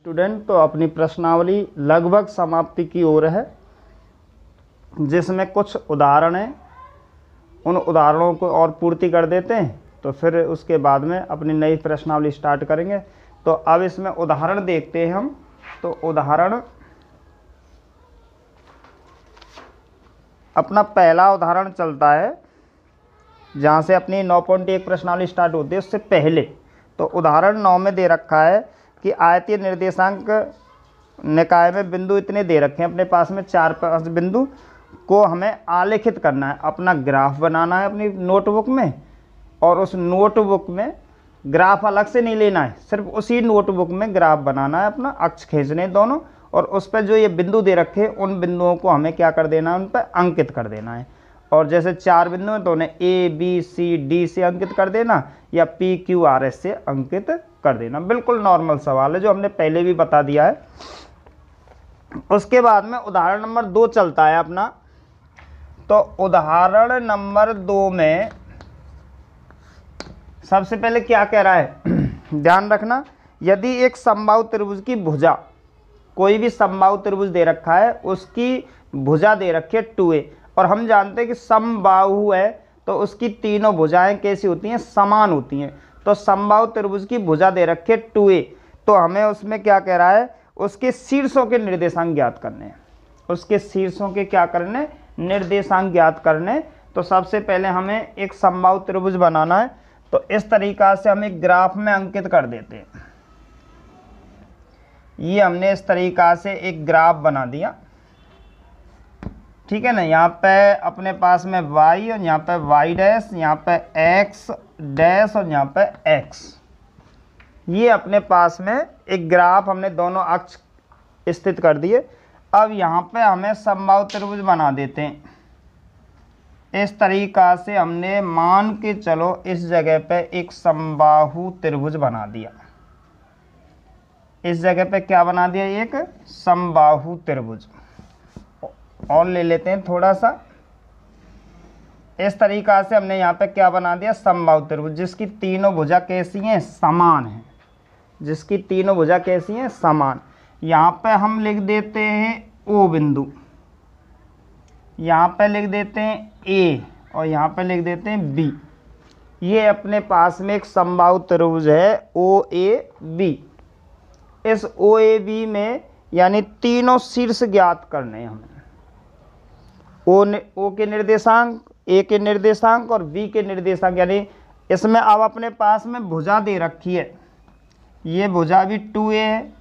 Student, तो अपनी प्रश्नावली लगभग समाप्ति की ओर है, जिसमें कुछ उदाहरण हैं, उन उदाहरणों को और पूर्ति कर देते हैं, तो फिर उसके बाद में अपनी नई प्रश्नावली स्टार्ट करेंगे। तो अब इसमें उदाहरण देखते हैं हम। तो उदाहरण, अपना पहला उदाहरण चलता है जहाँ से अपनी 9.1 प्रश्नावली स्टार्ट होती है, उससे पहले। तो उदाहरण 9 में दे रखा है कि आयतीय निर्देशांक निकाय में बिंदु इतने दे रखे हैं, अपने पास में 4-5 बिंदु को हमें आलेखित करना है, अपना ग्राफ बनाना है अपनी नोटबुक में, और उस नोटबुक में ग्राफ अलग से नहीं लेना है, सिर्फ उसी नोटबुक में ग्राफ बनाना है, अपना अक्ष खींचने दोनों, और उस पर जो ये बिंदु दे रखे हैं उन बिंदुओं को हमें क्या कर देना है, उन पर अंकित कर देना है। और जैसे 4 बिंदु हैं तो उन्हें A, B, C, D से अंकित कर देना, या P, Q, R, S से अंकित कर देना। बिल्कुल नॉर्मल सवाल है जो हमने पहले भी बता दिया है। उसके बाद में उदाहरण नंबर 2 चलता है अपना। तो उदाहरण नंबर 2 में सबसे पहले क्या कह रहा है, ध्यान रखना, यदि एक समबाहु त्रिभुज की भुजा, कोई भी समबाहु त्रिभुज दे रखा है, उसकी भुजा दे रखी है 2a, और हम जानते हैं कि समबाहु है तो उसकी तीनों भुजाएं कैसी होती हैं, समान होती हैं। तो समबाहु त्रिभुज की भुजा दे रखी है 2a, तो हमें उसमें क्या कह रहा है, उसके शीर्षों के निर्देशांक ज्ञात करने हैं। उसके शीर्षों के क्या करने, निर्देशांक ज्ञात करने। तो सबसे पहले हमें एक समबाहु त्रिभुज बनाना है। तो इस तरीका से हम एक ग्राफ में अंकित कर देते हैं। ये हमने इस तरीका से एक ग्राफ बना दिया, ठीक है ना। यहाँ पे अपने पास में y, और यहाँ पे y डैश, यहाँ पे x डैश, और यहाँ पे x। ये अपने पास में एक ग्राफ हमने दोनों अक्ष स्थित कर दिए। अब यहाँ पे हमें समबाहु त्रिभुज बना देते हैं। इस तरीका से हमने मान के चलो इस जगह पे एक समबाहु त्रिभुज बना दिया। इस जगह पे क्या बना दिया, एक समबाहु त्रिभुज। और ले लेते हैं थोड़ा सा। इस तरीका से हमने यहाँ पे क्या बना दिया, समबाहु त्रिभुज, जिसकी तीनों भुजा कैसी हैं, समान हैं। जिसकी तीनों भुजा कैसी हैं, समान। यहाँ पे हम लिख देते हैं O बिंदु, यहाँ पे लिख देते हैं A, और यहाँ पे लिख देते हैं B। ये अपने पास में एक समबाहु त्रिभुज है OAB। इस OAB में यानी तीनों शीर्ष ज्ञात करने हैं हमें। O के निर्देशांक, A के निर्देशांक और B के निर्देशांक, यानी इसमें अब अपने पास में भुजा दे रखी है। ये भुजा भी 2a है,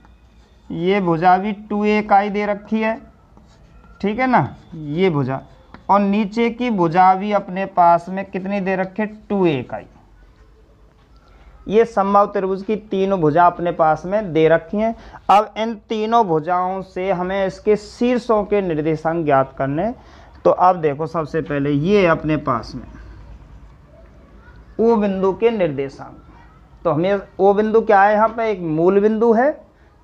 ये भुजा भी 2a इकाई दे रखी है, ठीक है ना, ये भुजा। और नीचे की भुजा भी अपने पास में कितनी दे रखी है, 2a इकाई। ये समबाहु त्रिभुज की तीनों भुजा अपने पास में दे रखी हैं। अब इन तीनों भुजाओं से हमें इसके शीर्षों के निर्देशांक ज्ञात करने। तो अब देखो, सबसे पहले ये अपने पास में O बिंदु के निर्देशांक। तो हमें O बिंदु क्या है, यहाँ पे एक मूल बिंदु है।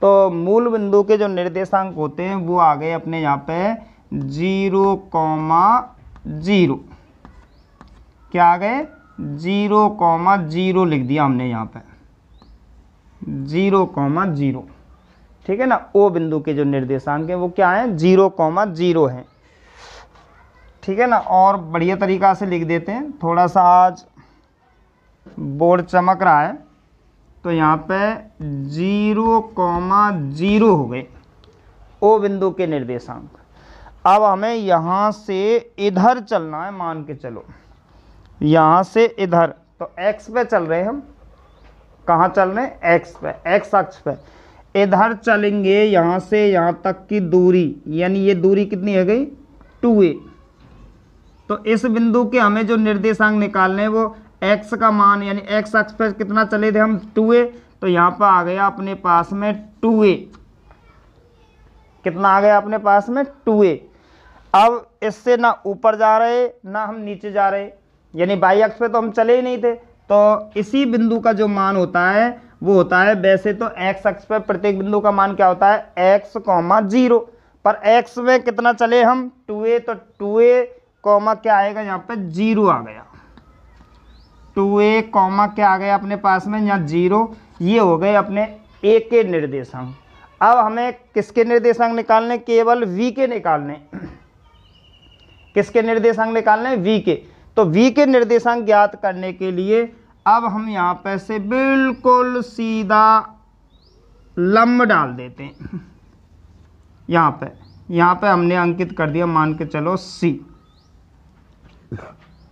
तो मूल बिंदु के जो निर्देशांक होते हैं वो आ गए अपने यहाँ पे 0,0। क्या आ गए, 0,0 लिख दिया हमने यहाँ पे, 0,0, ठीक है ना। O बिंदु के जो निर्देशांक है वो क्या है, 0,0 है, ठीक है ना। और बढ़िया तरीका से लिख देते हैं, थोड़ा सा आज बोर्ड चमक रहा है। तो यहाँ पे 0,0 हो गए O बिंदु के निर्देशांक। अब हमें यहाँ से इधर चलना है, मान के चलो यहाँ से इधर। तो x पे चल रहे हैं हम, कहाँ चल रहे हैं, x पे, x अक्ष पे। इधर चलेंगे यहाँ से यहाँ तक की दूरी, यानी ये दूरी कितनी है गई, 2a। तो इस बिंदु के हमें जो निर्देशांक निकालने हैं वो x का मान, यानी x अक्ष पर कितना चले थे हम, 2a। तो यहाँ पर आ गया अपने पास में 2a। कितना आ गया अपने पास में, 2a। अब इससे ना ऊपर जा रहे ना हम नीचे जा रहे, यानी y अक्ष पे तो हम चले ही नहीं थे। तो इसी बिंदु का जो मान होता है वो होता है, वैसे तो x अक्ष पर प्रत्येक बिंदु का मान क्या होता है, x, 0, पर x में कितना चले हम, 2a। तो 2a कॉमा क्या आएगा यहाँ पे, 0 आ गया। 2a कॉमा क्या आ गया अपने पास में, यहाँ 0। ये हो गए अपने a के निर्देशांक। अब हमें किसके निर्देशांक निकालने, केवल v के निकालने। किसके निर्देशांक निकालने, v के। तो v के निर्देशांक ज्ञात करने के लिए अब हम यहाँ पे से बिल्कुल सीधा लंब डाल देते हैं। यहाँ पे हमने अंकित कर दिया, मान के चलो c।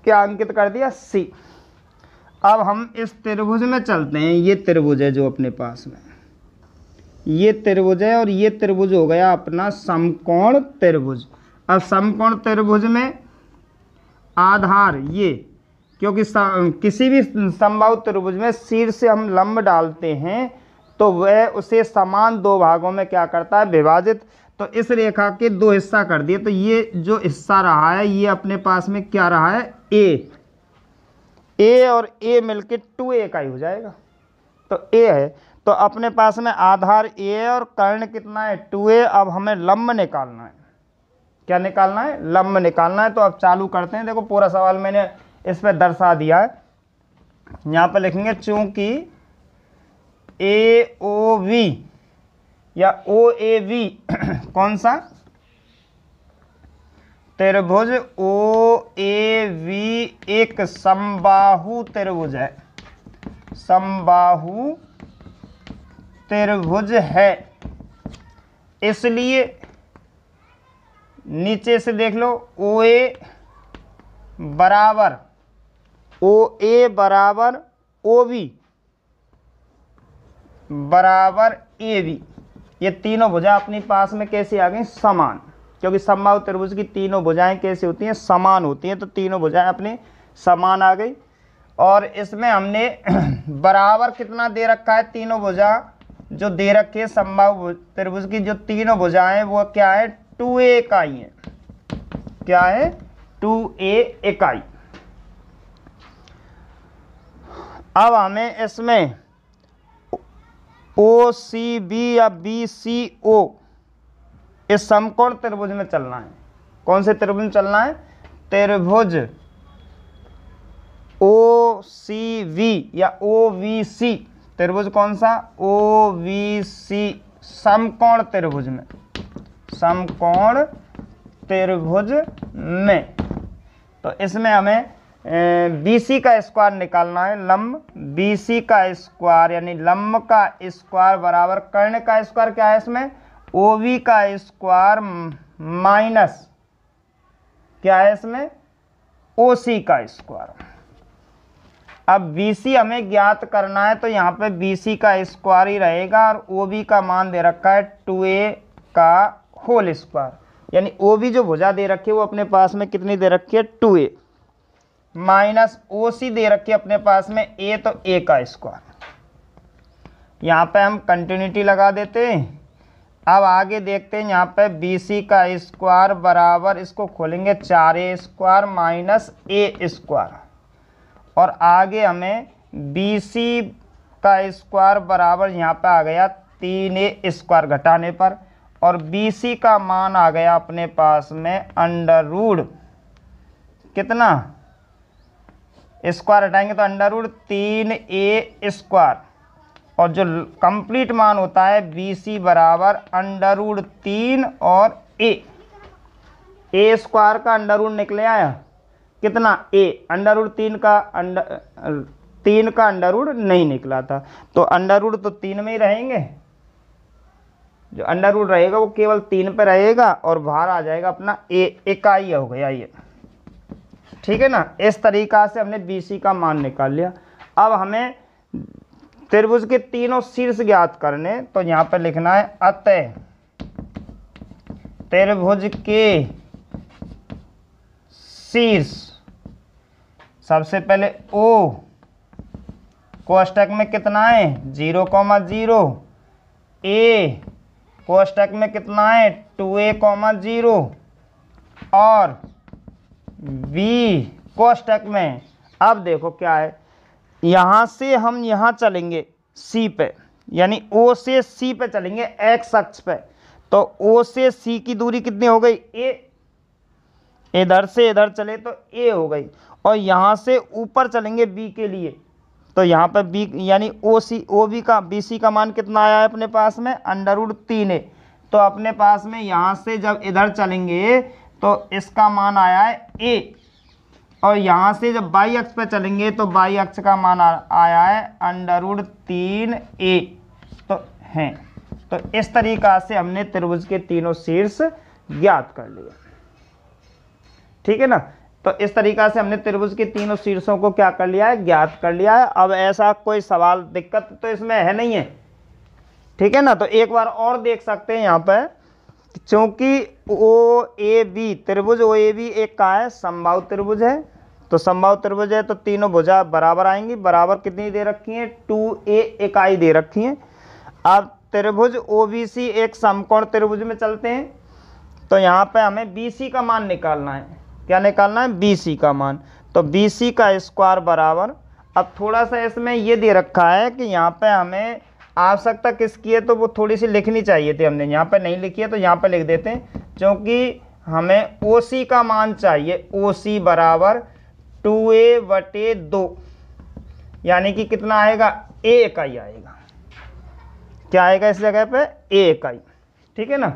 क्या अंकित कर दिया, c। अब हम इस त्रिभुज में चलते हैं। ये त्रिभुज है जो अपने पास में, ये त्रिभुज है, और ये त्रिभुज हो गया अपना समकोण त्रिभुज। अब समकोण त्रिभुज में आधार ये, क्योंकि किसी भी समबाहु त्रिभुज में शीर्ष से हम लंब डालते हैं तो वह उसे समान दो भागों में क्या करता है, विभाजित। तो इस रेखा के दो हिस्सा कर दिए, तो ये जो हिस्सा रहा है ये अपने पास में क्या रहा है, ए और ए मिलके 2a का ही हो जाएगा। तो a है, तो अपने पास में आधार a है और कर्ण कितना है, 2a। अब हमें लंब निकालना है। क्या निकालना है, लंब निकालना है। तो अब चालू करते हैं। देखो पूरा सवाल मैंने इस पर दर्शा दिया है। यहाँ पर लिखेंगे चूंकि AOV या OAV कौन सा, त्रिभुज OAV एक समबाहु त्रिभुज है, समबाहु त्रिभुज है। इसलिए नीचे से देख लो, OA बराबर OB बराबर AB। ये तीनों भुजा अपनी पास में कैसे आ गई, समान। क्योंकि समबाहु त्रिभुज की तीनों भुजाएं कैसे होती हैं, समान होती हैं। तो तीनों भुजाएं अपनी समान आ गई। और इसमें हमने बराबर कितना दे रखा है, तीनों भुजा जो दे रखी है समबाहु त्रिभुज की जो तीनों भुजाएं वो क्या है, 2a इकाई है। क्या है, 2a इकाई। अब हमें इसमें OCB या BCO इस समकोण त्रिभुज में चलना है। कौन से त्रिभुज में चलना है, त्रिभुज OCV या OVC। त्रिभुज कौन सा, OVC समकोण त्रिभुज में, समकोण त्रिभुज में। तो इसमें हमें BC का स्क्वायर निकालना है, लंब। BC का स्क्वायर यानी लंब का स्क्वायर बराबर कर्ण का स्क्वायर क्या है इसमें, OV का स्क्वायर माइनस क्या है इसमें, OC का स्क्वायर। अब BC हमें ज्ञात करना है, तो यहाँ पे BC का स्क्वायर ही रहेगा और OB का मान दे रखा है 2a का होल स्क्वायर। यानी OB जो भुजा दे रखी है वो अपने पास में कितनी दे रखी है, 2a माइनस OC दे रखी है अपने पास में a, तो a का स्क्वायर। यहाँ पे हम कंटिन्यूटी लगा देते हैं। अब आगे देखते हैं, यहाँ पे BC का स्क्वायर बराबर, इसको खोलेंगे 4a square minus a square. और आगे हमें BC का स्क्वायर बराबर यहाँ पे आ गया 3a स्क्वायर घटाने पर, और BC का मान आ गया अपने पास में अंडर रूट कितना, स्क्वायर हटाएंगे तो अंडर रूट 3a स्क्वायर। और जो कंप्लीट मान होता है BC बराबर अंडर रूट 3 और a स्क्वायर का अंडर रूट निकले आया कितना, a। अंडर रूट 3 का अंडर रूट नहीं निकला था, तो अंडर रूट तो 3 में ही रहेंगे। जो अंडर रूट रहेगा वो केवल 3 पे रहेगा और बाहर आ जाएगा अपना a इकाई हो गया ये, ठीक है ना। इस तरीका से हमने BC का मान निकाल लिया। अब हमें त्रिभुज के तीनों शीर्ष ज्ञात करने, तो यहाँ पे लिखना है अतः त्रिभुज के शीर्ष, सबसे पहले O कोष्टक में कितना है 0,0, A कोष्टक में कितना है 2a,0 और B कोष्टक में। अब देखो क्या है, यहाँ से हम यहाँ चलेंगे C पे, यानी O से C पे चलेंगे x अक्ष पे। तो O से C की दूरी कितनी हो गई, a। इधर से इधर चले तो a हो गई। और यहाँ से ऊपर चलेंगे B के लिए, तो यहाँ पर बी यानी ओ बी का बी सी का मान कितना आया है अपने पास में, √3a। तो अपने पास में यहाँ से जब इधर चलेंगे तो इसका मान आया है a, और यहाँ से जब बाई अक्ष पे चलेंगे तो बाई अक्ष का मान आया है √3a। तो हैं, तो इस तरीका से हमने त्रिभुज के तीनों शीर्ष ज्ञात कर लिए। ठीक है ना। तो इस तरीका से हमने त्रिभुज के तीनों शीर्षों को क्या कर लिया है, ज्ञात कर लिया है। अब ऐसा कोई सवाल दिक्कत तो इसमें है नहीं है। ठीक है ना। तो एक बार और देख सकते हैं यहाँ पर, क्योंकि ओ ए बी त्रिभुज ओ ए बी एक का है, समबाहु त्रिभुज है। तो समबाहु त्रिभुज है तो तीनों भुजा बराबर आएंगी। बराबर कितनी दे रखी है, 2a इकाई दे रखी है। अब त्रिभुज OBC एक समकोण त्रिभुज में चलते हैं, तो यहाँ पे हमें BC का मान निकालना है। क्या निकालना है, BC का मान। तो BC का स्क्वायर बराबर, अब थोड़ा सा इसमें ये दे रखा है कि यहाँ पे हमें आवश्यकता किसकी है, तो वो थोड़ी सी लिखनी चाहिए थी, हमने यहाँ पे नहीं लिखी है, तो यहाँ पे लिख देते हैं। क्योंकि हमें OC का मान चाहिए, OC बराबर 2a/2, यानी कि कितना आएगा, a इकाई आएगा। क्या आएगा इस जगह पे, a इकाई। ठीक है ना,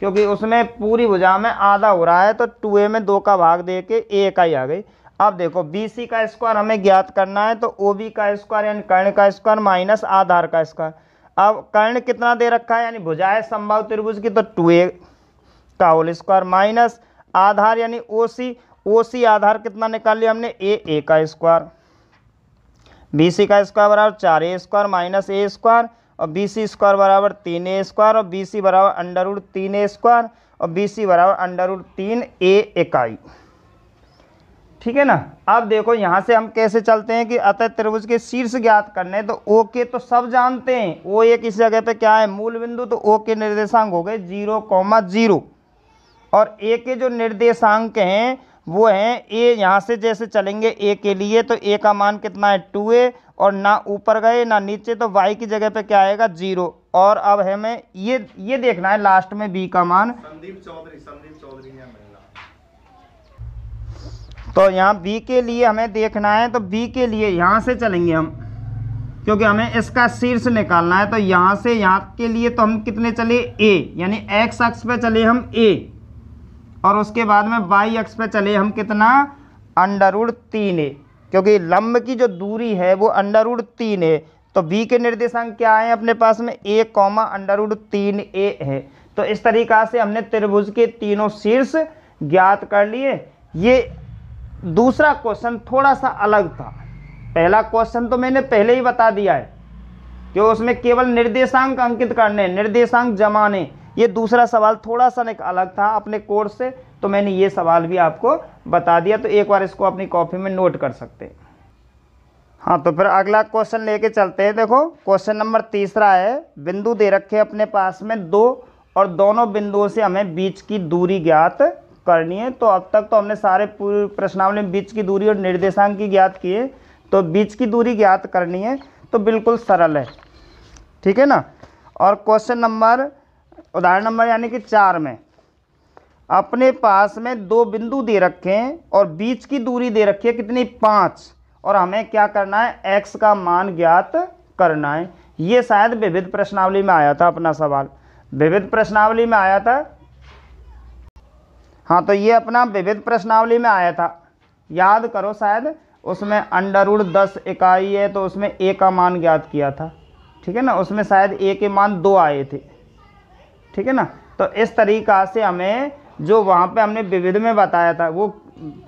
क्योंकि उसमें पूरी भुजा में आधा हो रहा है, तो 2a में 2 का भाग दे के a इकाई आ गई। अब देखो BC का स्क्वायर हमें ज्ञात करना है, तो OB का स्क्वायर यानी कर्ण का स्क्वायर माइनस आधार का स्क्वायर। अब कर्ण कितना दे रखा है, यानी भुजा है समबाहु त्रिभुज की, तो 2a का होल स्क्वायर माइनस आधार यानी OC आधार कितना निकाल लिया हमने, a का स्क्वायर। BC का स्क्वायर बराबर 4a square minus a square, और BC स्क्वायर बराबर 3a स्क्वायर, और BC बराबर √3a स्क्वायर, और BC बराबर √3a इकाई। ठीक है ना। अब देखो यहाँ से हम कैसे चलते हैं कि अतः त्रिभुज के शीर्ष ज्ञात करने, तो O के तो सब जानते हैं, O एक इस जगह पे क्या है, मूल बिंदु, तो O के निर्देशांक हो गए 0,0, और A के जो निर्देशांक हैं वो हैं A। यहाँ से जैसे चलेंगे A के लिए, तो A का मान कितना है, 2a, और ना ऊपर गए ना नीचे, तो y की जगह पे क्या आएगा, 0। और अब हमें ये देखना है लास्ट में B का मान। संदीप चौधरी ने मिलना, तो यहाँ B के लिए हमें देखना है। तो B के लिए यहाँ से चलेंगे हम, क्योंकि हमें इसका शीर्ष निकालना है। तो यहाँ से यहाँ के लिए तो हम कितने चले, A, यानी x अक्ष पे चले हम A, और उसके बाद में y अक्ष पे चले हम कितना, √3a, क्योंकि लंब की जो दूरी है वो √3 है। तो B के निर्देशांक क्या है अपने पास में, a, √3a है। तो इस तरीका से हमने त्रिभुज के तीनों शीर्ष ज्ञात कर लिए। ये दूसरा क्वेश्चन थोड़ा सा अलग था। पहला क्वेश्चन तो मैंने पहले ही बता दिया है कि उसमें केवल निर्देशांक अंकित करने, निर्देशांक जमाने। ये दूसरा सवाल थोड़ा सा अलग था अपने कोर्स से, तो मैंने ये सवाल भी आपको बता दिया। तो एक बार इसको अपनी कॉपी में नोट कर सकते हैं। हाँ, तो फिर अगला क्वेश्चन लेके चलते हैं। देखो क्वेश्चन नंबर 3 है। बिंदु दे रखे अपने पास में 2, और दोनों बिंदुओं से हमें बीच की दूरी ज्ञात करनी है। तो अब तक तो हमने सारे पूरे प्रश्नावली में बीच की दूरी और निर्देशांक की ज्ञात किए, तो बीच की दूरी ज्ञात करनी है, तो बिल्कुल सरल है। ठीक है ना। और क्वेश्चन नंबर, उदाहरण नंबर यानी कि 4 में अपने पास में 2 बिंदु दे रखे हैं और बीच की दूरी दे रखी है कितनी, 5, और हमें क्या करना है, x का मान ज्ञात करना है। ये शायद विविध प्रश्नावली में आया था अपना सवाल, विविध प्रश्नावली में आया था। हाँ, तो ये अपना विविध प्रश्नावली में आया था, याद करो, शायद उसमें √10 इकाई है, तो उसमें a का मान ज्ञात किया था। ठीक है ना, उसमें शायद a के मान 2 आए थे। ठीक है ना। तो इस तरीका से हमें जो वहाँ पे हमने विविध में बताया था, वो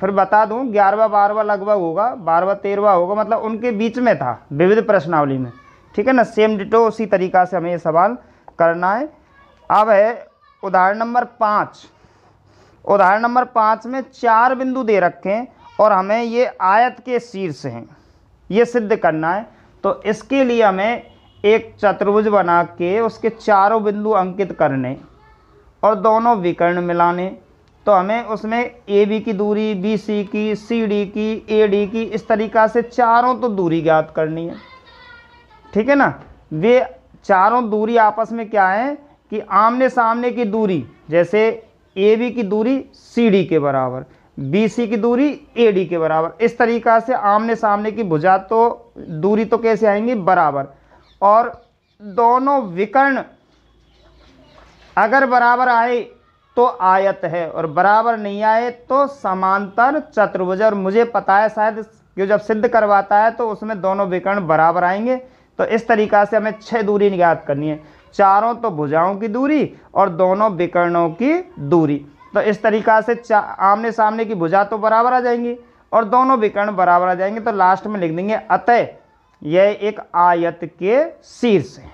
फिर बता दूँ, 11वां 12वां लगभग होगा, 12वां 13वां होगा, मतलब उनके बीच में था विविध प्रश्नावली में। ठीक है ना, सेम डिटो उसी तरीका से हमें ये सवाल करना है। अब है उदाहरण नंबर 5। उदाहरण नंबर 5 में 4 बिंदु दे रखे हैं और हमें ये आयत के शीर्ष हैं, ये सिद्ध करना है। तो इसके लिए हमें एक चतुर्भुज बना के उसके चारों बिंदु अंकित करने और दोनों विकर्ण मिलाने। तो हमें उसमें AB की दूरी, BC की, CD की, AD की, इस तरीक़ा से चारों तो दूरी ज्ञात करनी है। ठीक है ना। वे चारों दूरी आपस में क्या है कि आमने सामने की दूरी, जैसे AB की दूरी CD के बराबर, BC की दूरी AD के बराबर। इस तरीका से आमने सामने की भुजा तो दूरी तो कैसे आएंगी, बराबर, और दोनों विकर्ण अगर बराबर आए तो आयत है और बराबर नहीं आए तो समांतर चतुर्भुज। और मुझे पता है शायद जो जब सिद्ध करवाता है तो उसमें दोनों विकर्ण बराबर आएंगे। तो इस तरीका से हमें 6 दूरी ज्ञात करनी है, चारों तो भुजाओं की दूरी और दोनों विकर्णों की दूरी। तो इस तरीका से आमने सामने की भुजा तो बराबर आ जाएंगी और दोनों विकर्ण बराबर आ जाएंगे। तो लास्ट में लिख देंगे अतः यह एक आयत के शीर्ष है।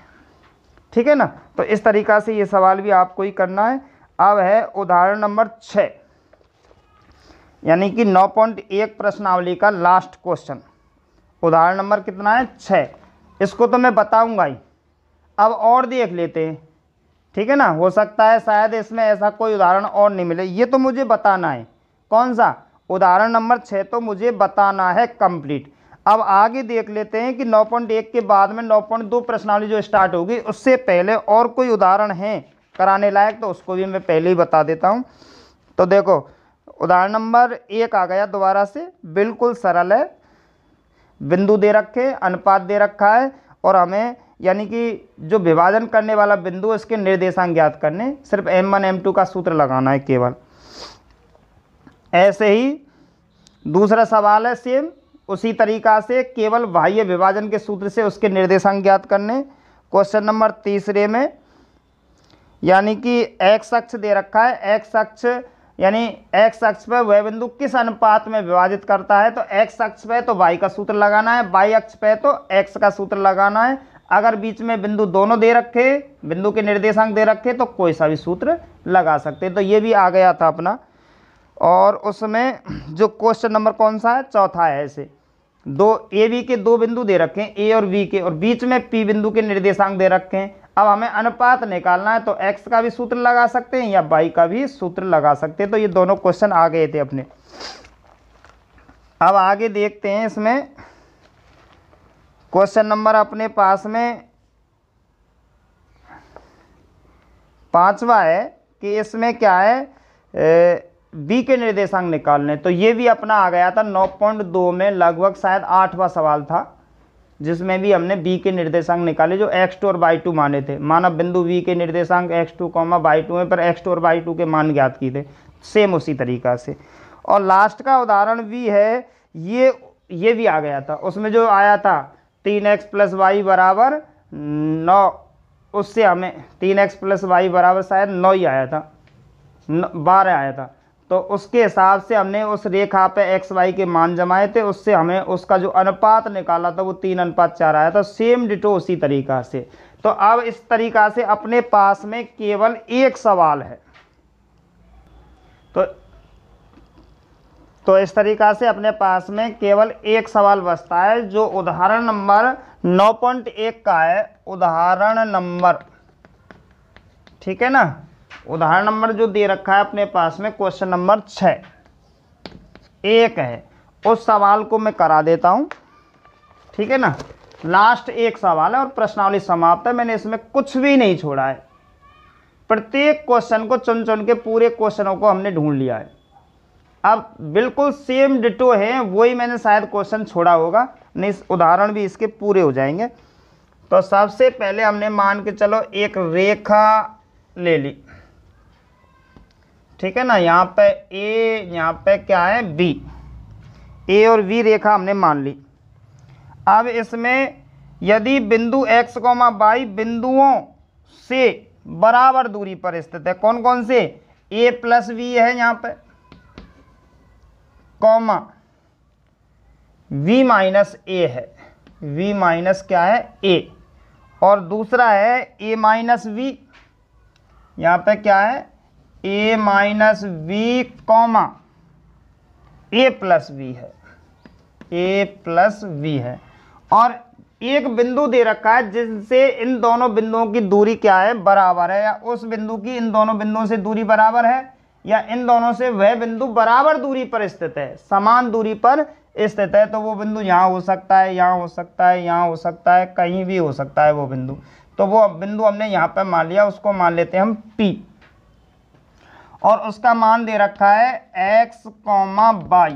ठीक है ना। तो इस तरीका से ये सवाल भी आपको ही करना है। अब है उदाहरण नंबर 6, यानी कि 9.1 प्रश्नावली का लास्ट क्वेश्चन। उदाहरण नंबर कितना है, 6। इसको तो मैं बताऊंगा ही, अब और देख लेते हैं। ठीक है ना, हो सकता है शायद इसमें ऐसा कोई उदाहरण और नहीं मिले, ये तो मुझे बताना है। कौन सा उदाहरण नंबर 6 तो मुझे बताना है कंप्लीट। अब आगे देख लेते हैं कि 9.1 के बाद में 9.2 प्रश्नावली जो स्टार्ट होगी उससे पहले और कोई उदाहरण है कराने लायक, तो उसको भी मैं पहले ही बता देता हूँ। तो देखो उदाहरण नंबर 1 आ गया दोबारा से, बिल्कुल सरल है। बिंदु दे रखे, अनुपात दे रखा है और हमें यानी कि जो विभाजन करने वाला बिंदु है उसके निर्देशांक ज्ञात करने, सिर्फ M1 M2 का सूत्र लगाना है केवल। ऐसे ही दूसरा सवाल है सेम उसी तरीका से, केवल बाह्य विभाजन के सूत्र से उसके निर्देशांक ज्ञात करने। क्वेश्चन नंबर 3 में यानी कि एक्स अक्ष दे रखा है, एक्स अक्ष यानी एक्स अक्ष पर वह बिंदु किस अनुपात में विभाजित करता है। तो एक्स अक्ष पे तो y का सूत्र लगाना है, y अक्ष पे तो x का सूत्र लगाना है। अगर बीच में बिंदु दोनों दे रखे, बिंदु के निर्देशांक दे रखे तो कोई सा भी सूत्र लगा सकते। तो ये भी आ गया था अपना। और उसमें जो क्वेश्चन नंबर कौन सा है, चौथा है। ऐसे ए बी के 2 बिंदु दे रखे हैं, ए और बी के, और बीच में पी बिंदु के निर्देशांक दे रखे हैं। अब हमें अनुपात निकालना है, तो x का भी सूत्र लगा सकते हैं या y का भी सूत्र लगा सकते हैं। तो ये दोनों क्वेश्चन आ गए थे अपने। अब आगे देखते हैं, इसमें क्वेश्चन नंबर अपने पास में 5वां है कि इसमें क्या है, बी के निर्देशांक निकालने। तो ये भी अपना आ गया था 9.2 में, लगभग शायद 8वां सवाल था, जिसमें भी हमने बी के निर्देशांक निकाले जो x2 और y2 माने थे। मानव बिंदु बी के निर्देशांक x2, y2 में, पर x2 और y2 के मान ज्ञात किए थे, सेम उसी तरीका से। और लास्ट का उदाहरण भी है, ये भी आ गया था। उसमें जो आया था 3x + y बराबर 9, उससे हमें 3x + y बराबर शायद 9 ही आया था, 12 आया था। तो उसके हिसाब से हमने उस रेखा पे एक्स वाई के मान जमाए थे, उससे हमें उसका जो अनुपात निकाला था वो 3:4 आया था। सेम डिटो उसी तरीका से। तो अब इस तरीका से अपने पास में केवल एक सवाल है। तो इस तरीका से अपने पास में केवल एक सवाल बचता है, जो उदाहरण नंबर 9.1 का है। उदाहरण नंबर, ठीक है ना, उदाहरण नंबर जो दे रखा है अपने पास में क्वेश्चन नंबर 6 एक है, उस सवाल को मैं करा देता हूं। ठीक है ना, लास्ट एक सवाल है और प्रश्नावली समाप्त है। मैंने इसमें कुछ भी नहीं छोड़ा है, प्रत्येक क्वेश्चन को चुन चुन के पूरे क्वेश्चनों को हमने ढूंढ लिया है। अब बिल्कुल सेम डिटो है, वही मैंने शायद क्वेश्चन छोड़ा होगा, नहीं उदाहरण भी इसके पूरे हो जाएंगे। तो सबसे पहले हमने मान के चलो एक रेखा ले ली, ठीक है ना, यहाँ पे ए, यहाँ पे क्या है बी, ए और बी रेखा हमने मान ली। अब इसमें यदि बिंदु x, y बिंदुओं से बराबर दूरी पर स्थित है, कौन कौन से, a + b है यहाँ पे, कॉमा v - a है, v - क्या है a, और दूसरा है a - v, यहाँ पे क्या है a - v, comma a + v है, a + v है। और एक बिंदु दे रखा है जिनसे इन दोनों बिंदुओं की दूरी क्या है, बराबर है, या उस बिंदु की इन दोनों बिंदुओं से दूरी बराबर है, या इन दोनों से वह बिंदु बराबर दूरी पर स्थित है, समान दूरी पर स्थित है। तो वो बिंदु यहाँ हो सकता है, यहाँ हो सकता है, यहाँ हो सकता है, कहीं भी हो सकता है वो बिंदु। तो वो बिंदु हमने यहाँ पर मान लिया, उसको मान लेते हैं हम P। और उसका मान दे रखा है x, y।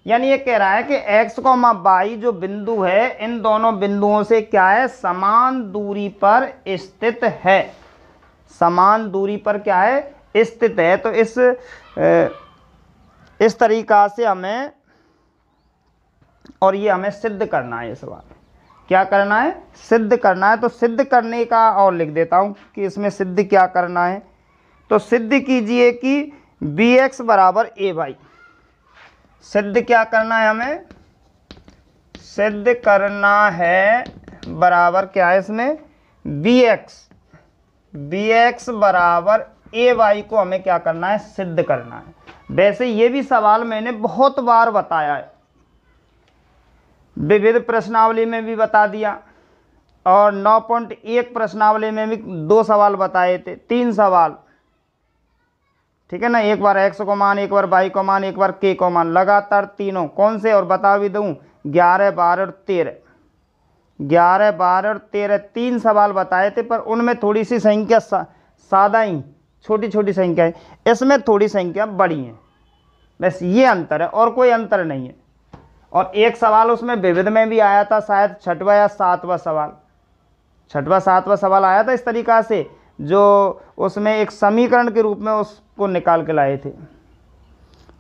यानी ये कह रहा है कि x, y जो बिंदु है इन दोनों बिंदुओं से क्या है, समान दूरी पर स्थित है, समान दूरी पर क्या है, स्थित है। तो इस तरीका से हमें, और ये हमें सिद्ध करना है, ये सवाल क्या करना है, सिद्ध करना है। तो सिद्ध करने का और लिख देता हूँ कि इसमें सिद्ध क्या करना है। तो सिद्ध कीजिए कि bx बराबर ay। सिद्ध क्या करना है हमें, सिद्ध करना है बराबर क्या है इसमें, bx बराबर ay को हमें क्या करना है, सिद्ध करना है। वैसे ये भी सवाल मैंने बहुत बार बताया है, विविध प्रश्नावली में भी बता दिया, और 9.1 प्रश्नावली में भी 2 सवाल बताए थे, 3 सवाल, ठीक है ना। एक बार x को मान, एक बार y को मान, एक बार k को मान, लगातार तीनों। कौन से, और बता भी दूं, 11, 12 और 13, 11, 12 और 13 3 सवाल बताए थे, पर उनमें थोड़ी सी संख्या सादा ही, छोटी छोटी संख्या है, इसमें थोड़ी संख्या बड़ी है, बस ये अंतर है, और कोई अंतर नहीं है। और एक सवाल उसमें विविध में भी आया था, शायद 6वां या 7वां सवाल, 6वां 7वां सवाल आया था इस तरीका से, जो उसमें एक समीकरण के रूप में उसको निकाल के लाए थे।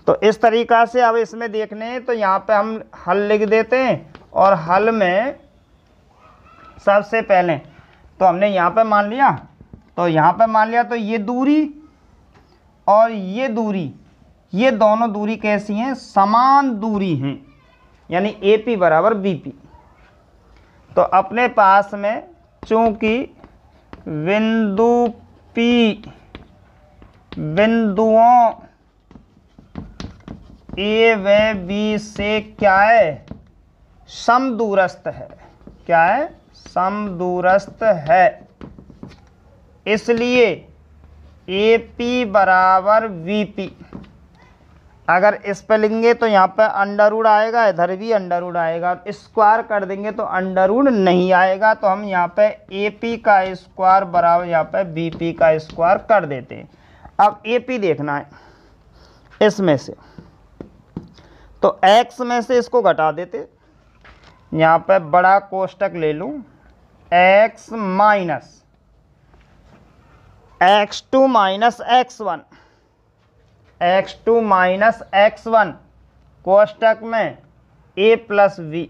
तो इस तरीका से अब इसमें देखने, तो यहाँ पे हम हल लिख देते हैं, और हल में सबसे पहले तो हमने यहाँ पे मान लिया, तो यहाँ पे मान लिया, तो ये दूरी और ये दूरी, ये दोनों दूरी कैसी हैं, समान दूरी हैं, यानी AP बराबर BP। तो अपने पास में चूंकि बिंदु P बिंदुओं A व B से क्या है, समदूरस्थ है, क्या है, समदूरस्थ है, इसलिए AP बराबर VP। अगर इस पे लेंगे तो यहाँ पे अंडर रूट आएगा, इधर भी अंडर रूट आएगा, स्क्वायर कर देंगे तो अंडर रूट नहीं आएगा, तो हम यहाँ पे AP का स्क्वायर बराबर यहाँ पे BP का स्क्वायर कर देते हैं। अब AP देखना है इसमें से, तो x में से इसको घटा देते, यहाँ पे बड़ा कोष्टक ले लूँ, x minus x2 minus x1, x2 minus x1 कोष्टक में a प्लस v,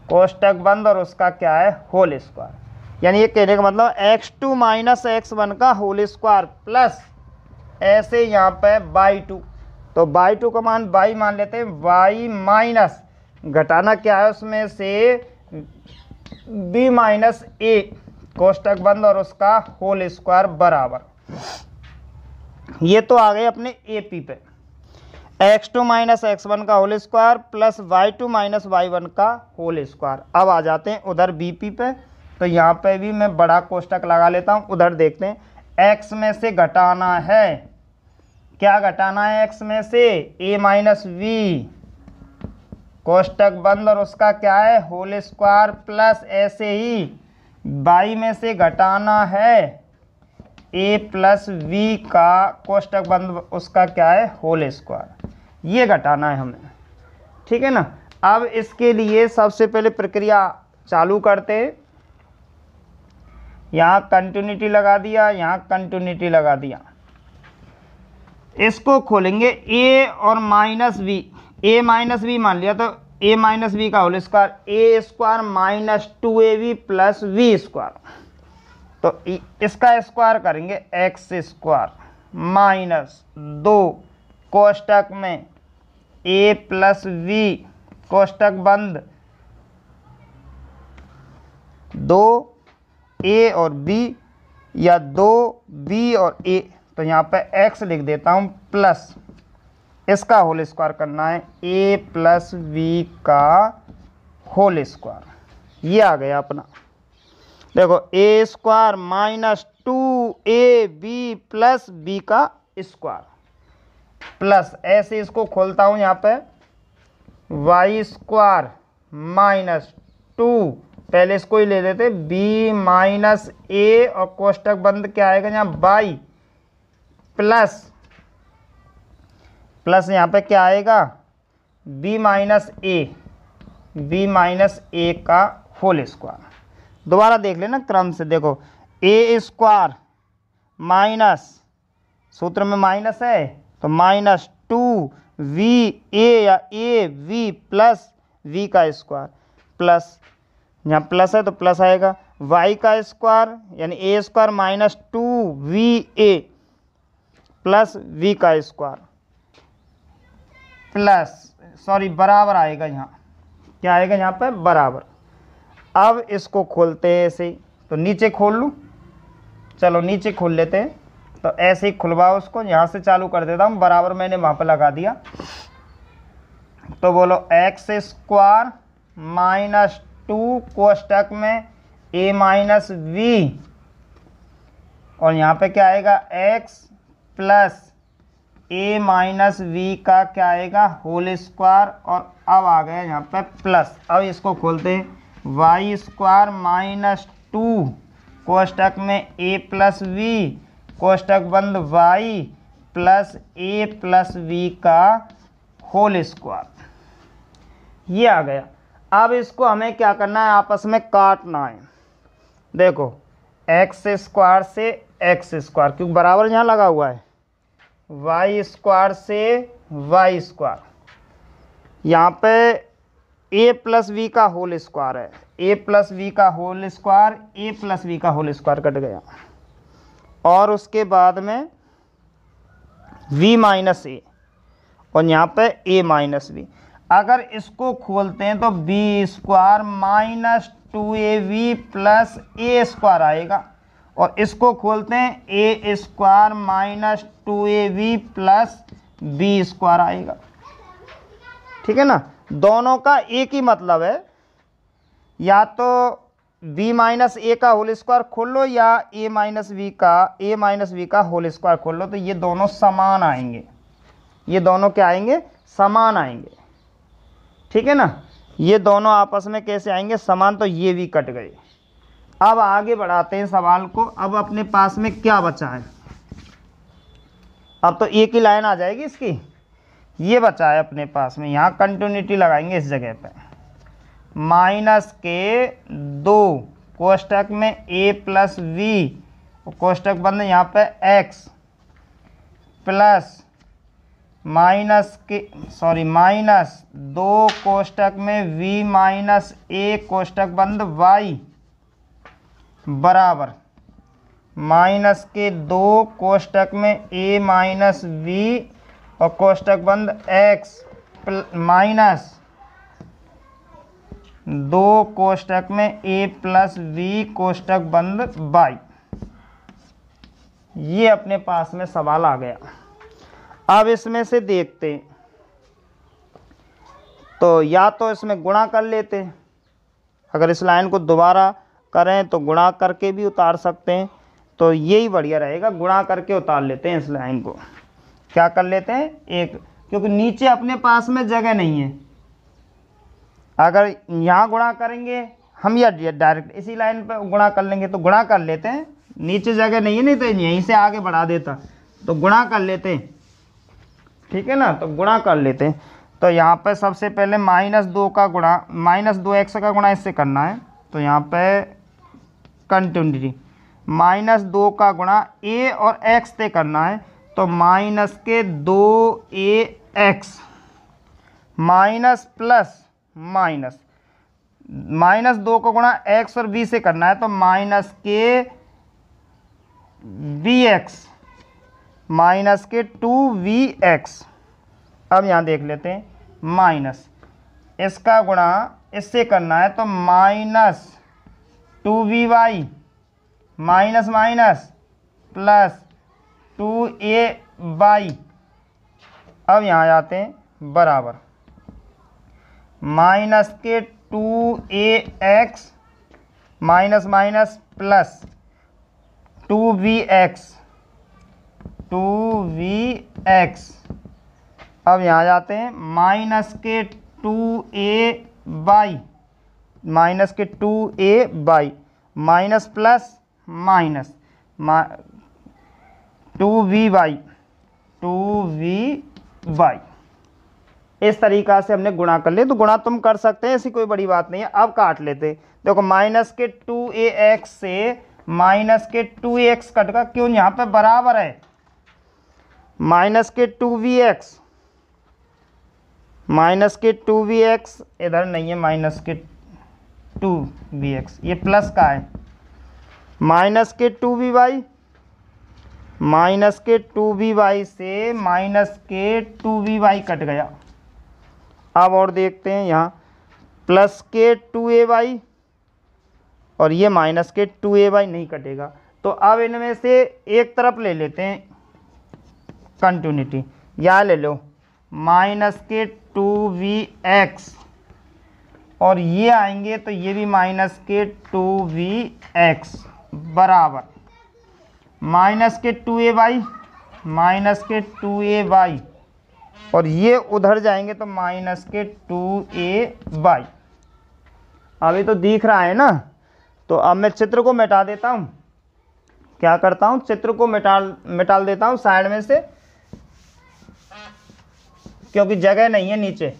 कोष्टक बंद, और उसका क्या है, होल स्क्वायर। यानी ये कहने का मतलब x2 माइनस x1 का होल स्क्वायर प्लस ऐसे यहाँ पे y2, तो y2 का मान y मान लेते हैं, y माइनस घटाना क्या है उसमें से b माइनस a, कोष्टक बंद, और उसका होल स्क्वायर बराबर। ये तो आ गए अपने AP पे, x2 माइनस x1 का whole square plus y2 minus y1 का होल स्क्वायर। अब आ जाते हैं उधर BP पे, तो यहाँ पे भी मैं बड़ा कोष्टक लगा लेता हूँ। उधर देखते हैं, x में से घटाना है, क्या घटाना है x में से, a माइनस v, कोष्टक बंद, और उसका क्या है, होल स्क्वायर प्लस ऐसे ही y में से घटाना है a प्लस v का, कोष्टक बंद, उसका क्या है, होल स्क्वायर। ये घटाना है हमें, ठीक है ना। अब इसके लिए सबसे पहले प्रक्रिया चालू करते हैं, यहाँ कंटिन्यूटी लगा दिया, यहाँ कंटिन्यूटी लगा दिया, इसको खोलेंगे a और minus v, a minus v मान लिया, तो a माइनस v का whole square, a square minus 2ab plus v square, तो इसका स्क्वायर करेंगे x स्क्वायर माइनस 2 कोष्टक में a प्लस v, कोष्टक बंद, 2a और b, या 2b और a, तो यहाँ पे x लिख देता हूँ, प्लस इसका होल स्क्वायर करना है a प्लस v का होल स्क्वायर। ये आ गया अपना, देखो a square minus 2ab plus b का स्क्वायर, प्लस ऐसे इसको खोलता हूँ यहाँ पे, y स्क्वायर माइनस 2, पहले इसको ही ले लेते, b माइनस a, और कोष्टक बंद क्या आएगा यहाँ y प्लस यहाँ पे क्या आएगा, b माइनस ए का होल स्क्वायर। दोबारा देख लेना क्रम से, देखो ए स्क्वायर माइनस, सूत्र में माइनस है तो माइनस 2v a या a v प्लस v का स्क्वायर, प्लस यहाँ प्लस है तो प्लस आएगा y का स्क्वायर यानी a square minus 2va plus v का स्क्वायर प्लस बराबर आएगा। यहाँ क्या आएगा, यहाँ पर बराबर। अब इसको खोलते हैं ऐसे ही, तो नीचे खोल लूँ, चलो नीचे खोल लेते हैं। तो ऐसे ही खुलवाओ उसको, यहाँ से चालू कर देता हूँ, बराबर मैंने वहाँ पर लगा दिया। तो बोलो एक्स स्क्वायर माइनस 2 कोष्टक में a माइनस वी, और यहाँ पे क्या आएगा x plus a minus V का क्या आएगा होल स्क्वायर, और अब आ गया यहाँ पे प्लस। अब इसको खोलते हैं, y स्क्वायर माइनस 2 कोष्टक में a प्लस वी, कोष्टक बंद y plus a plus V का होल स्क्वायर, ये आ गया। अब इसको हमें क्या करना है, आपस में काटना है। देखो एक्स स्क्वायर से एक्स स्क्वायर, क्योंकि बराबर यहाँ लगा हुआ है, वाई स्क्वायर से वाई स्क्वायर, यहाँ पे ए प्लस वी का होल स्क्वायर है, ए प्लस वी का whole square, A plus V का होल स्क्वायर कट गया, और उसके बाद में v माइनस ए, और यहाँ पे a माइनस वी। अगर इसको खोलते हैं तो b square minus 2ab plus A square आएगा, और इसको खोलते हैं a square minus 2ab plus b square आएगा। ठीक है ना, दोनों का एक ही मतलब है, या तो b माइनस ए का होल स्क्वायर खोल लो या a माइनस वी का होल स्क्वायर खोल लो, तो ये दोनों समान आएंगे, ये दोनों क्या आएंगे, समान आएंगे। ठीक है ना, ये दोनों आपस में कैसे आएंगे, समान, तो ये भी कट गए। अब आगे बढ़ाते हैं सवाल को। अब अपने पास में क्या बचा है, अब तो एक ही लाइन आ जाएगी इसकी, ये बचा है अपने पास में, यहाँ कंटिन्यूटी लगाएंगे इस जगह पे, माइनस के 2 कोष्टक में a प्लस वी, कोष्टक बंद यहाँ पे x प्लस माइनस 2 कोष्टक में v माइनस a कोष्टक बंद y बराबर माइनस के 2 कोष्टक में a माइनस v और कोष्टक बंद x माइनस 2 कोष्टक में a प्लस v कोष्टक बंद y। ये अपने पास में सवाल आ गया। अब इसमें से देखते हैं, तो या तो इसमें गुणा कर लेते हैं, अगर इस लाइन को दोबारा करें तो गुणा करके भी उतार सकते हैं, तो यही बढ़िया रहेगा, गुणा करके उतार लेते हैं इस लाइन को। क्या कर लेते हैं, एक, क्योंकि नीचे अपने पास में जगह नहीं है, अगर यहाँ गुणा करेंगे हम या डायरेक्ट इसी लाइन पर गुणा कर लेंगे, तो गुणा कर लेते हैं, नीचे जगह नहीं है, नहीं तो यहीं से आगे बढ़ा देता, तो गुणा कर लेते हैं। ठीक है ना, तो गुणा कर लेते हैं। तो यहाँ पे सबसे पहले -2 का गुणा, -2x का गुणा इससे करना है, तो यहाँ पे कंटिन्यूटी, -2 का गुणा a और x से करना है, तो माइनस के 2ax माइनस प्लस माइनस, -2 का गुणा x और b से करना है, तो माइनस के bx माइनस के 2vx। अब यहाँ देख लेते हैं, माइनस इसका गुणा इससे करना है, तो minus 2vy minus minus plus 2ay। अब यहाँ जाते हैं बराबर माइनस के 2ax minus minus plus 2vx। अब यहाँ जाते हैं माइनस के 2ay माइनस के 2ay minus plus minus 2v/, इस तरीका से हमने गुणा कर लिया। तो गुणा तुम कर सकते हैं, ऐसी कोई बड़ी बात नहीं है। अब काट लेते, देखो माइनस के 2ax से माइनस के 2ax कट का, क्यों यहाँ पे बराबर है माइनस के 2vx, माइनस के 2vx इधर नहीं है, माइनस के 2vx ये प्लस का है, माइनस के 2vy, माइनस के 2vy से माइनस के 2vy कट गया। अब और देखते हैं यहाँ प्लस के 2ay और ये माइनस के 2ay नहीं कटेगा। तो अब इनमें से एक तरफ ले लेते हैं कंटिन्यूटी, यहाँ ले लो माइनस के 2vx और ये आएंगे तो ये भी माइनस के 2vx बराबर माइनस के 2ay, माइनस के 2ay और ये उधर जाएंगे तो माइनस के 2ay। अभी तो दिख रहा है ना। तो अब मैं चित्र को मिटा देता हूँ, क्या करता हूँ चित्र को मिटा देता हूँ साइड में से, क्योंकि जगह नहीं है नीचे।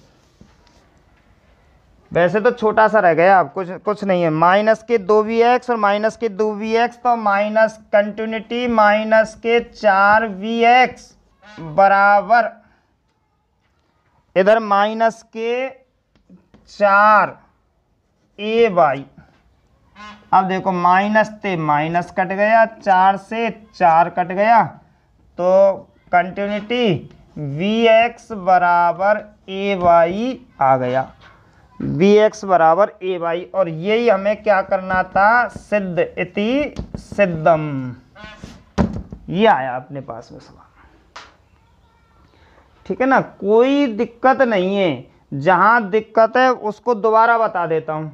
वैसे तो छोटा सा रह गया, अब कुछ नहीं है। माइनस के 2vx और माइनस के 2vx तो माइनस कंटिन्यूटी माइनस के 4vx बराबर इधर माइनस के 4ay। अब देखो माइनस से माइनस कट गया, 4 से 4 कट गया, तो कंटिन्यूटी vx बराबर ay आ गया, vx बराबर ay। और यही हमें क्या करना था, सिद्ध इति सिद्धम, ये आया अपने पास में सवाल। ठीक है ना, कोई दिक्कत नहीं है। जहां दिक्कत है उसको दोबारा बता देता हूं।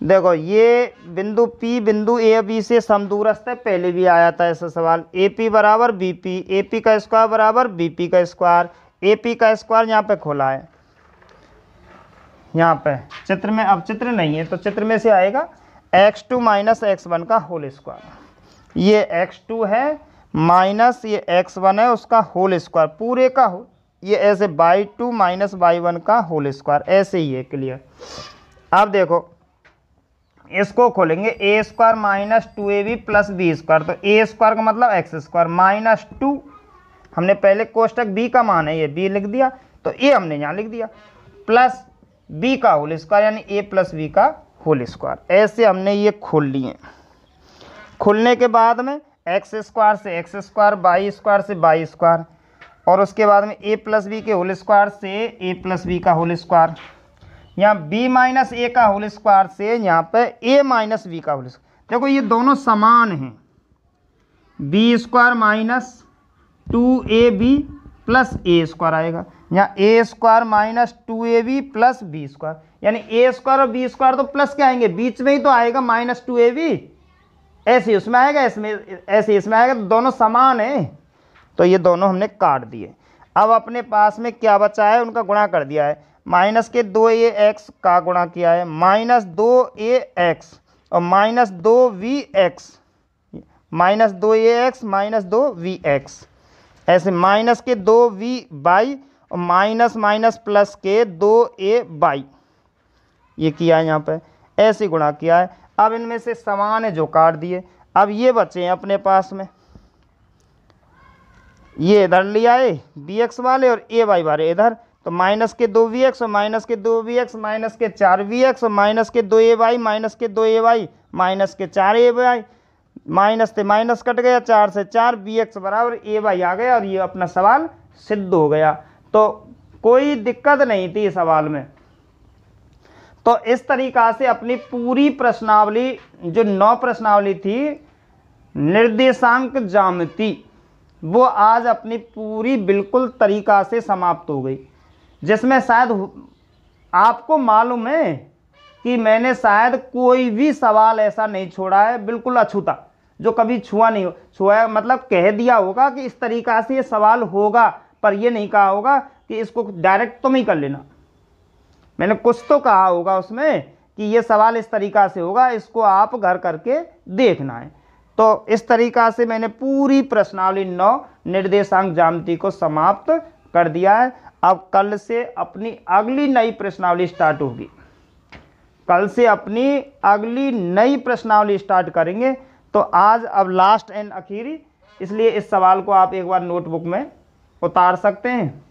देखो ये बिंदु P बिंदु A B से समदूरस्थ है, पहले भी आया था ऐसा सवाल। AP बराबर BP, AP का स्क्वायर बराबर BP का स्क्वायर, AP का स्क्वायर यहाँ पे खोला है, यहाँ पे चित्र में। अब चित्र नहीं है तो चित्र में से आएगा x2 माइनस x1 का होल स्क्वायर। ये x2 है माइनस ये x1 है उसका होल स्क्वायर पूरे का हो, ये ऐसे y2 माइनस y1 का होल स्क्वायर, ऐसे ही है। क्लियर। अब देखो इसको खोलेंगे, A square minus 2ab plus B square, तो ए स्क्वायर का मतलब एक्स स्क्वायर माइनस 2, हमने पहले कोष्टक बी का मान है ये बी लिख दिया, तो ए हमने यहाँ लिख दिया, प्लस बी का होल स्क्वायर यानी ए प्लस बी का होल स्क्वायर। ऐसे हमने ये खोल लिए। खोलने के बाद में एक्स स्क्वायर से एक्स स्क्वायर, बाई स्क्वायर से बाई स्क्वायर, और उसके बाद में ए प्लस बी के होल स्क्वायर से ए प्लस बी का होल स्क्वायर, यहाँ b माइनस ए का होल स्क्वायर से यहाँ पे a माइनस बी का होल स्क्वायर। देखो ये दोनों समान हैं, b square minus 2ab plus A square आएगा, यहाँ a square minus 2ab plus B square, यानी a स्क्वायर और b स्क्वायर तो प्लस के आएंगे, बीच में ही तो आएगा माइनस 2ab, ऐसे उसमें आएगा, ऐसे इसमें आएगा, तो दोनों समान है। तो ये दोनों हमने काट दिए। अब अपने पास में क्या बचा है, उनका गुणा कर दिया है। माइनस के 2ax का गुणा किया है, माइनस 2ax और minus 2vx, minus 2ax minus 2vx, ऐसे माइनस के 2vy और माइनस माइनस प्लस के 2ay, ये किया है यहाँ पे, ऐसे गुणा किया है। अब इनमें से समान है जो काट दिए। अब ये बचे हैं अपने पास में, ये इधर लिया है bx वाले और ay वाले इधर, तो माइनस के 2vx और माइनस के 2vx माइनस के 4vx और माइनस के 2ay माइनस के 2ay माइनस के 4ay, माइनस से माइनस कट गया, 4 से 4, bx बराबर ay आ गया और ये अपना सवाल सिद्ध हो गया। तो कोई दिक्कत नहीं थी सवाल में। तो इस तरीका से अपनी पूरी प्रश्नावली, जो 9 प्रश्नावली थी निर्देशांक ज्यामिति, वो आज अपनी पूरी बिल्कुल तरीका से समाप्त हो गई, जिसमें शायद आपको मालूम है कि मैंने शायद कोई भी सवाल ऐसा नहीं छोड़ा है बिल्कुल अछूता, जो कभी छुआ नहीं छुआ, मतलब कह दिया होगा कि इस तरीका से ये सवाल होगा, पर ये नहीं कहा होगा कि इसको डायरेक्ट तुम ही कर लेना। मैंने कुछ तो कहा होगा उसमें कि ये सवाल इस तरीका से होगा, इसको आप घर करके देखना है। तो इस तरीका से मैंने पूरी प्रश्नावली 9 निर्देशांक ज्यामिति को समाप्त कर दिया है। अब कल से अपनी अगली नई प्रश्नावली स्टार्ट होगी, कल से अपनी अगली नई प्रश्नावली स्टार्ट करेंगे। तो आज अब लास्ट एंड आखिरी, इसलिए इस सवाल को आप एक बार नोटबुक में उतार सकते हैं।